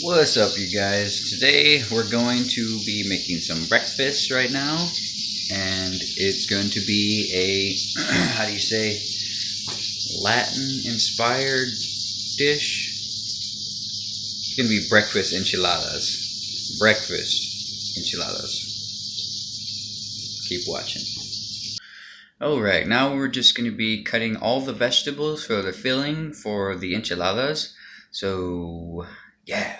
What's up, you guys? Today we're going to be making some breakfast right now, and it's going to be a how do you say, Latin-inspired dish. It's going to be breakfast enchiladas. Breakfast enchiladas. Keep watching. Alright, now we're just going to be cutting all the vegetables for the filling for the enchiladas. So, yeah.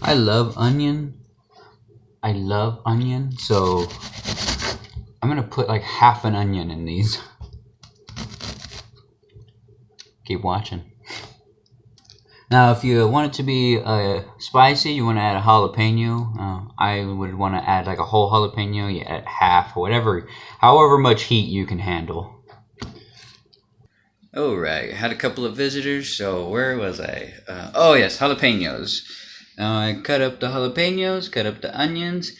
I love onion. So I'm gonna put like half an onion in these. Keep watching. Now, if you want it to be spicy, you want to add a jalapeno. I would want to add like a whole jalapeno. You add half, however much heat you can handle. Alright, had a couple of visitors, so where was I? Oh yes, jalapenos. I cut up the jalapenos, cut up the onions,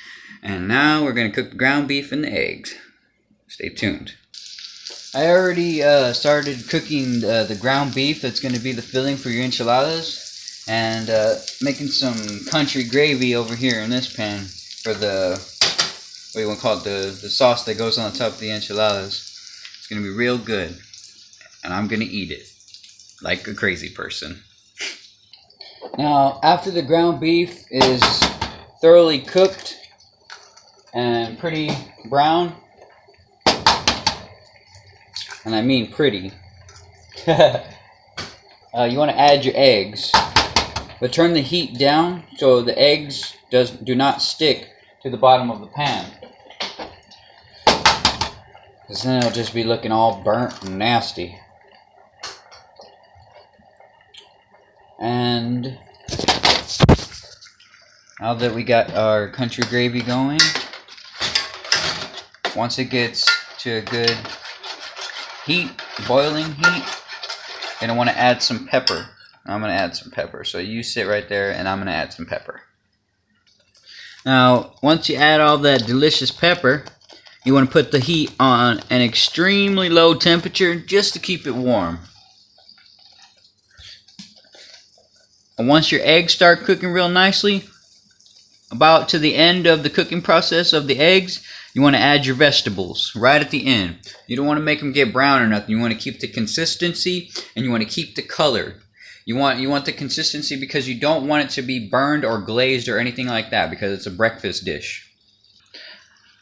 and now we're going to cook the ground beef and the eggs. Stay tuned. I already started cooking the ground beef that's going to be the filling for your enchiladas, and making some country gravy over here in this pan for the, what do you want to call it, the sauce that goes on top of the enchiladas. It's going to be real good, and I'm going to eat it like a crazy person. Now, after the ground beef is thoroughly cooked and pretty brown, and I mean pretty, you want to add your eggs, but turn the heat down so the eggs do not stick to the bottom of the pan, because then it'll just be looking all burnt and nasty. And now that we got our country gravy going, once it gets to a good heat, boiling heat, you're going to want to add some pepper. I'm going to add some pepper. So you sit right there and I'm going to add some pepper. Now, once you add all that delicious pepper, you want to put the heat on an extremely low temperature just to keep it warm. And once your eggs start cooking real nicely, about to the end of the cooking process of the eggs, you want to add your vegetables right at the end. You don't want to make them get brown or nothing. You want to keep the consistency, and you want to keep the color. You want the consistency because you don't want it to be burned or glazed or anything like that, because it's a breakfast dish.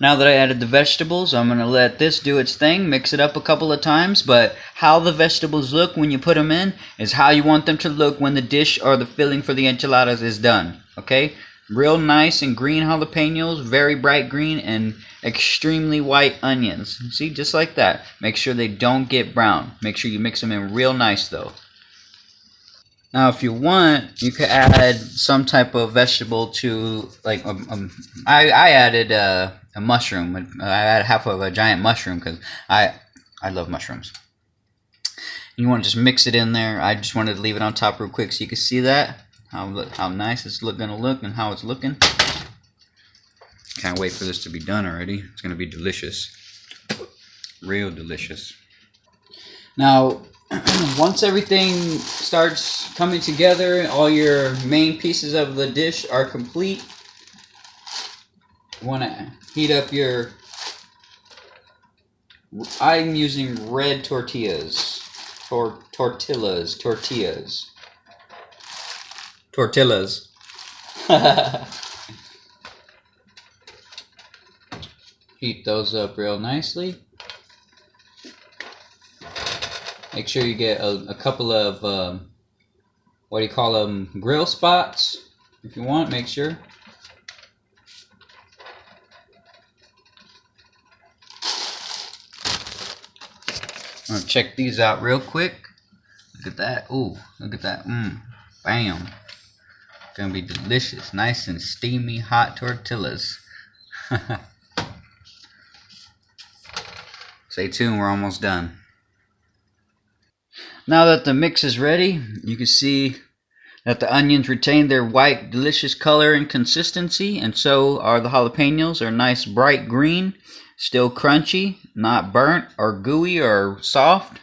Now that I added the vegetables, I'm going to let this do its thing, mix it up a couple of times, but how the vegetables look when you put them in is how you want them to look when the dish or the filling for the enchiladas is done, okay? Real nice and green jalapenos, very bright green, and extremely white onions. See, just like that. Make sure they don't get brown. Make sure you mix them in real nice though. Now, if you want, you could add some type of vegetable to, like, I added a mushroom. I added half of a giant mushroom because I love mushrooms. You want to just mix it in there. I just wanted to leave it on top real quick so you can see that, how nice it's going to look and how it's looking. Can't wait for this to be done already. It's going to be delicious. Real delicious. Now, once everything starts coming together, all your main pieces of the dish are complete, you want to heat up your, I'm using red tortillas. Tortillas. Heat those up real nicely. Make sure you get a couple of, what do you call them, grill spots, if you want, make sure. I'm going to check these out real quick. Look at that. Ooh, look at that. Bam. Gonna be delicious. Nice and steamy hot tortillas. Stay tuned, we're almost done. Now that the mix is ready, you can see Let the onions retain their white, delicious color and consistency, and so are the jalapenos. Are nice bright green, still crunchy, not burnt or gooey or soft.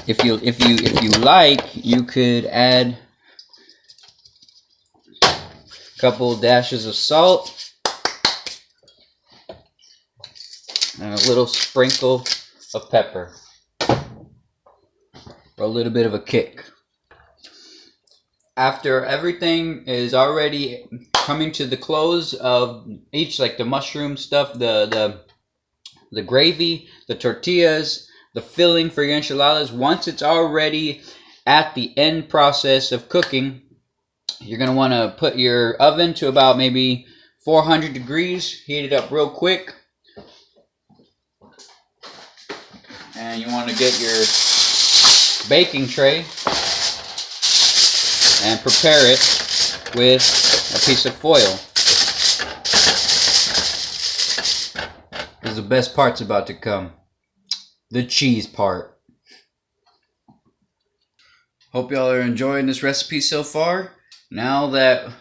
If you like, you could add a couple dashes of salt and a little sprinkle of pepper for a little bit of a kick. After everything is already coming to the close of each, like the mushroom stuff, the gravy, the tortillas, the filling for your enchiladas, once it's already at the end process of cooking, you're going to want to put your oven to about maybe 400 degrees, heat it up real quick, and you want to get your baking tray and prepare it with a piece of foil. Because the best part's about to come. The cheese part. Hope y'all are enjoying this recipe so far. Now that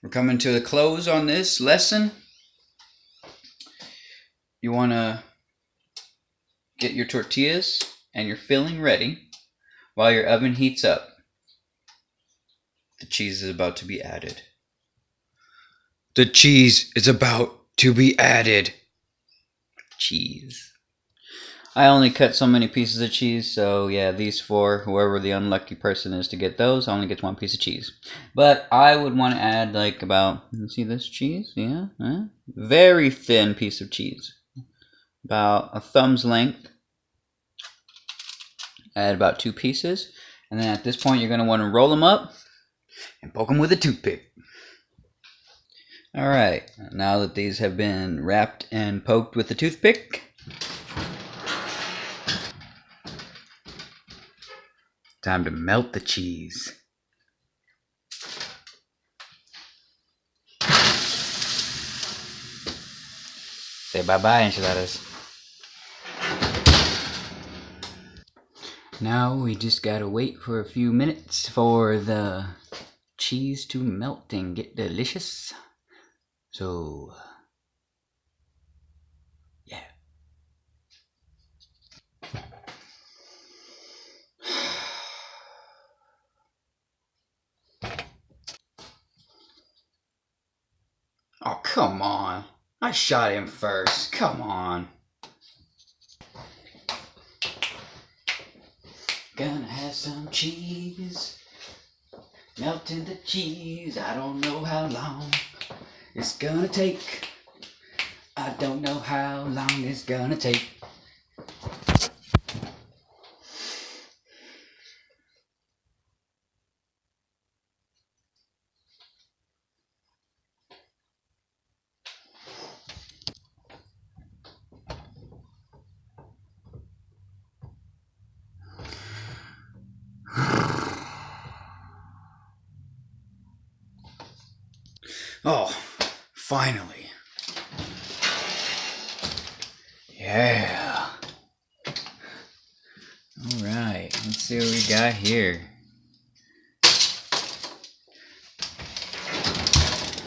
we're coming to the close on this lesson, you want to get your tortillas and your filling ready while your oven heats up. The cheese is about to be added. The cheese is about to be added. Cheese. I only cut so many pieces of cheese, so yeah, these four, whoever the unlucky person is to get those, only gets one piece of cheese. But I would want to add like about, you see this cheese? Yeah, very thin piece of cheese. About a thumb's length. Add about 2 pieces. And then at this point, you're going to want to roll them up and poke them with a toothpick. Alright, now that these have been wrapped and poked with a toothpick, time to melt the cheese. Say bye-bye, enchiladas. Now we just gotta wait for a few minutes for the cheese to melt and get delicious. So, yeah. Oh, come on. I shot him first. Come on. Gonna have some cheese. Melting the cheese. I don't know how long it's gonna take. I don't know how long it's gonna take. Oh, finally. Yeah. Alright, let's see what we got here.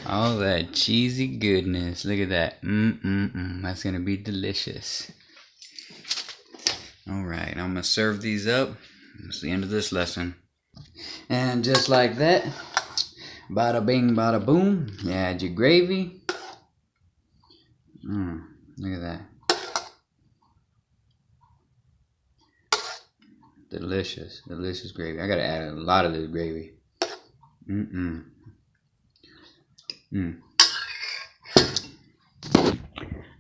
All that cheesy goodness. Look at that. That's gonna be delicious. Alright, I'm gonna serve these up. That's the end of this lesson. And just like that, bada bing, bada boom, you add your gravy. Look at that. Delicious, delicious gravy. I gotta add a lot of this gravy.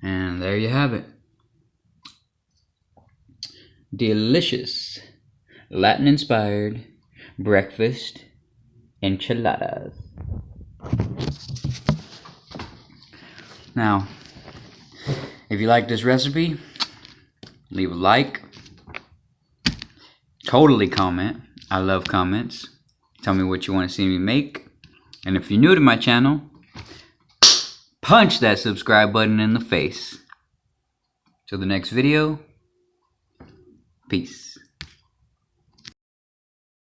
And there you have it. Delicious, Latin-inspired breakfast enchiladas. Now, if you like this recipe, leave a like. Totally comment. I love comments. Tell me what you want to see me make. And if you're new to my channel, punch that subscribe button in the face. Till the next video, peace.